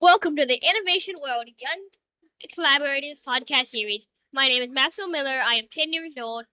Welcome to the Innovation World Young Collaborators podcast series. My name is Maxwell Miller. I am 10 years old,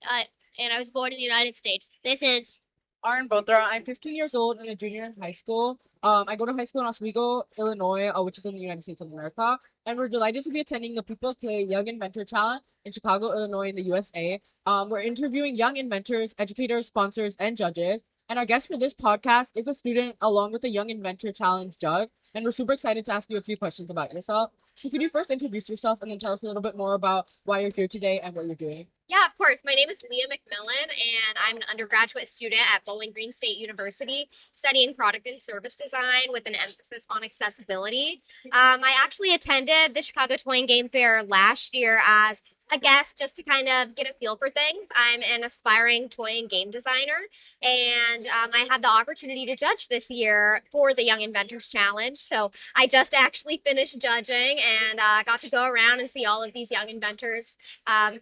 uh, and I was born in the United States. This is Aaron Bothra. I'm 15 years old and a junior in high school. I go to high school in Oswego, Illinois, which is in the United States of America. And we're delighted to be attending the People Play Young Inventor Challenge in Chicago, Illinois, in the USA. We're interviewing young inventors, educators, sponsors, and judges. And our guest for this podcast is a student along with the Young Inventor Challenge judge. And we're super excited to ask you a few questions about yourself. So could you first introduce yourself and then tell us a little bit more about why you're here today and what you're doing? Yeah, of course. My name is Lia McMillan, and I'm an undergraduate student at Bowling Green State University studying product and service design with an emphasis on accessibility. I actually attended the Chicago Toy and Game Fair last year as a guest just to kind of get a feel for things. I'm an aspiring toy and game designer, and I had the opportunity to judge this year for the Young Inventors Challenge. So I just actually finished judging and got to go around and see all of these young inventors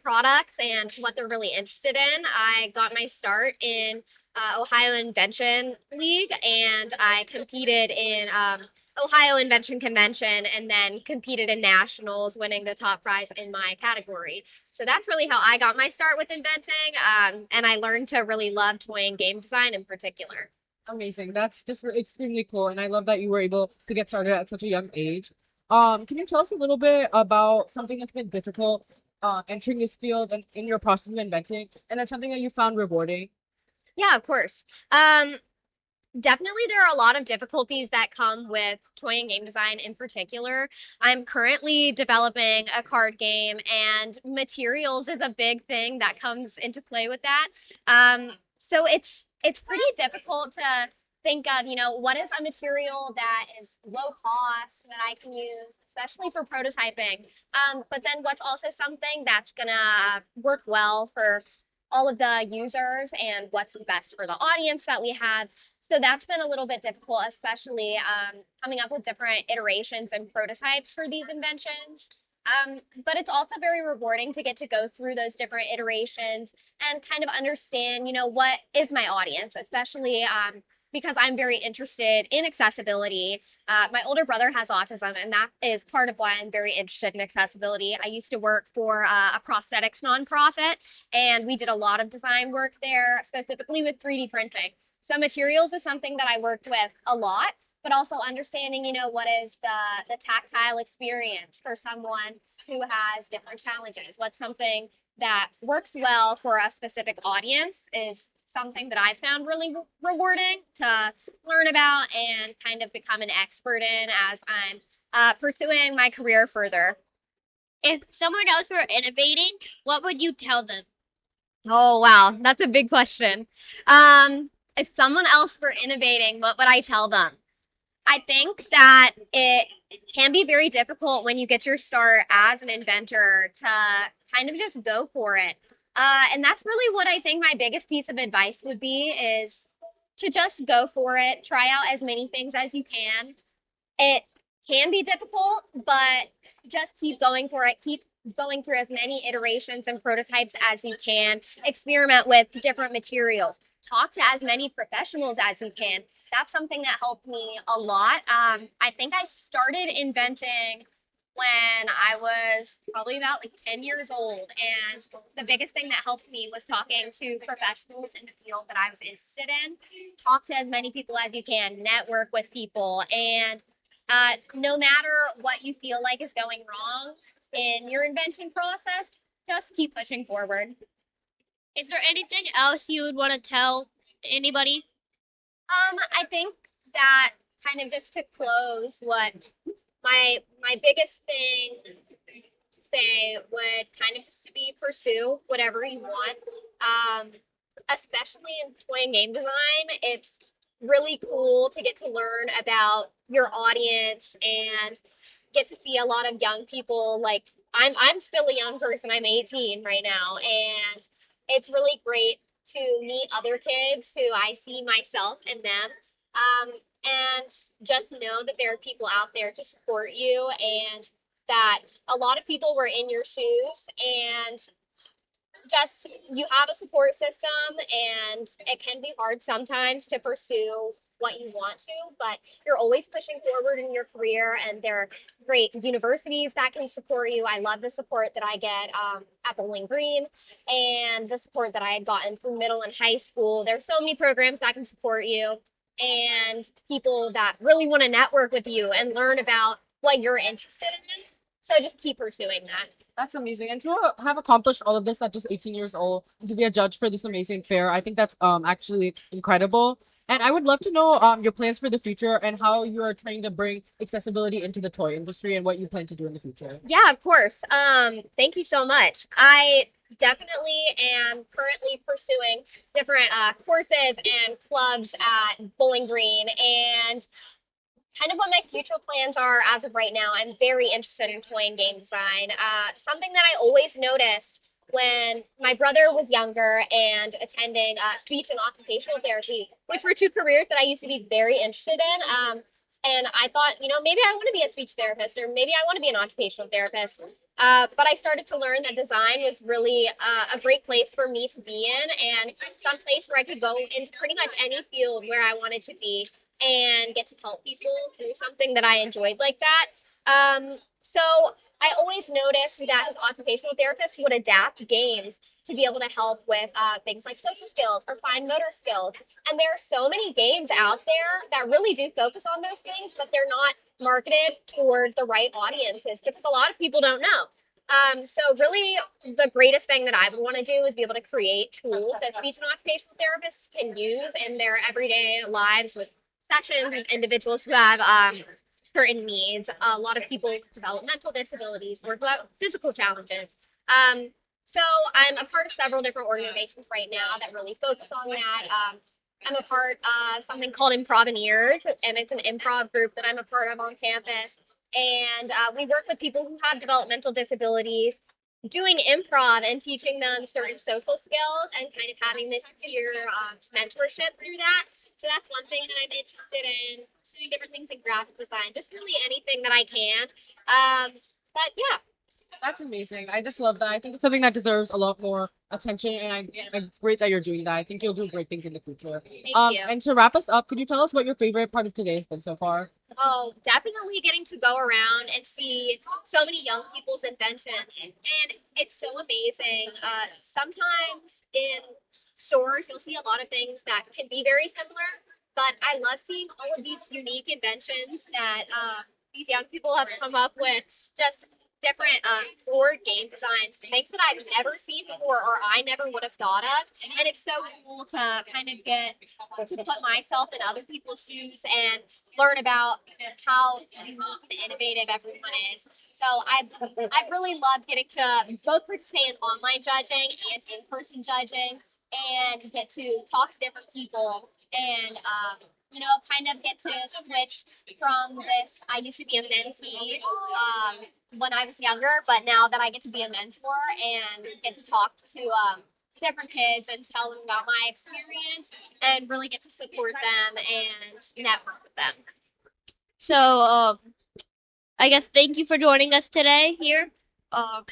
products and what they're really interested in. I got my start in Ohio Invention League, and I competed in Ohio Invention Convention, and then competed in nationals, winning the top prize in my category. So that's really how I got my start with inventing, and I learned to really love toy and game design in particular. Amazing. That's just extremely cool. And I love that you were able to get started at such a young age. Can you tell us a little bit about something that's been difficult entering this field and in your process of inventing, and then something that you found rewarding? Yeah, of course. Definitely, there are a lot of difficulties that come with toy and game design in particular. I'm currently developing a card game, and materials is a big thing that comes into play with that. So it's pretty difficult to think of, what is a material that is low cost that I can use, especially for prototyping. But then what's also something that's gonna work well for all of the users and what's the best for the audience that we have. So that's been a little bit difficult, especially coming up with different iterations and prototypes for these inventions. But it's also very rewarding to get to go through those different iterations and kind of understand, what is my audience, especially because I'm very interested in accessibility. My older brother has autism, and that is part of why I'm very interested in accessibility. I used to work for a prosthetics nonprofit, and we did a lot of design work there, specifically with 3D printing. So materials is something that I worked with a lot, but also understanding, what is the tactile experience for someone who has different challenges. What's something that works well for a specific audience is something that I found really rewarding to learn about and kind of become an expert in as I'm pursuing my career further. if someone else were innovating, what would you tell them? Oh, wow. That's a big question. If someone else were innovating, what would I tell them? I think that it can be very difficult when you get your start as an inventor to kind of just go for it. And that's really what I think my biggest piece of advice would be is to just go for it, try out as many things as you can. It can be difficult, but just keep going for it. Keep going through as many iterations and prototypes as you can. Experiment with different materials. Talk to as many professionals as you can. That's something that helped me a lot. I think I started inventing when I was probably about like 10 years old. And the biggest thing that helped me was talking to professionals in the field that I was interested in. Talk to as many people as you can, network with people, and no matter what you feel like is going wrong in your invention process, just keep pushing forward. Is there anything else you would want to tell anybody? I think that kind of just to close, what my biggest thing to say would kind of just to be pursue whatever you want. Um, Especially in toy and game design, it's really cool to get to learn about your audience and get to see a lot of young people. Like I'm still a young person. I'm 18 right now, and it's really great to meet other kids who I see myself in them. And just know that there are people out there to support you, and that a lot of people were in your shoes, and just you have a support system, and it can be hard sometimes to pursue what you want to, but you're always pushing forward in your career, and there are great universities that can support you. I love the support that I get at Bowling Green and the support that I had gotten through middle and high school. There's so many programs that can support you and people that really want to network with you and learn about what you're interested in. So just keep pursuing that. That's amazing. And to have accomplished all of this at just 18 years old and to be a judge for this amazing fair, I think that's actually incredible. And I would love to know your plans for the future and how you are trying to bring accessibility into the toy industry and what you plan to do in the future. Yeah, of course. Thank you so much. I definitely am currently pursuing different courses and clubs at Bowling Green, and kind of what my future plans are as of right now. I'm very interested in toy and game design. Something that I always noticed when my brother was younger and attending speech and occupational therapy, which were two careers that I used to be very interested in. And I thought, maybe I want to be a speech therapist, or maybe I want to be an occupational therapist. But I started to learn that design was really a great place for me to be in, and some place where I could go into pretty much any field where I wanted to be and get to help people through something that I enjoyed like that. So I always noticed that as occupational therapists would adapt games to be able to help with things like social skills or fine motor skills. And there are so many games out there that really do focus on those things, but they're not marketed toward the right audiences because a lot of people don't know. So really the greatest thing that I would want to do is be able to create tools that speech and occupational therapists can use in their everyday lives with sessions with individuals who have certain needs. A lot of people with developmental disabilities or physical challenges. So I'm a part of several different organizations right now that really focus on that. I'm a part of something called Improvineers, and it's an improv group that I'm a part of on campus. And we work with people who have developmental disabilities, doing improv and teaching them certain social skills and kind of having this peer mentorship through that. So that's one thing that I'm interested in, doing different things in graphic design, just really anything that I can. But yeah. That's amazing. I just love that. I think it's something that deserves a lot more attention, and it's great that you're doing that. I think you'll do great things in the future. Thank you. And to wrap us up, could you tell us what your favorite part of today has been so far? Oh, definitely getting to go around and see so many young people's inventions. And it's so amazing. Sometimes in stores, you'll see a lot of things that can be very similar, but I love seeing all of these unique inventions that these young people have come up with. Just different board game designs, things that I've never seen before or I never would have thought of. And it's so cool to kind of get to put myself in other people's shoes and learn about how unique and innovative everyone is. So I've really loved getting to both participate in online judging and in-person judging and get to talk to different people and kind of get to switch from this. I used to be a mentee when I was younger, but now that I get to be a mentor and get to talk to different kids and tell them about my experience and really get to support them and network with them. So, I guess thank you for joining us today here. And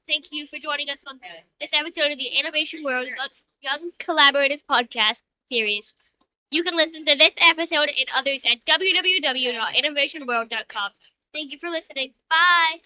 thank you for joining us on this episode of the Innovation World Young Collaborators podcast series. You can listen to this episode and others at www.innovationworld.com. Thank you for listening. Bye.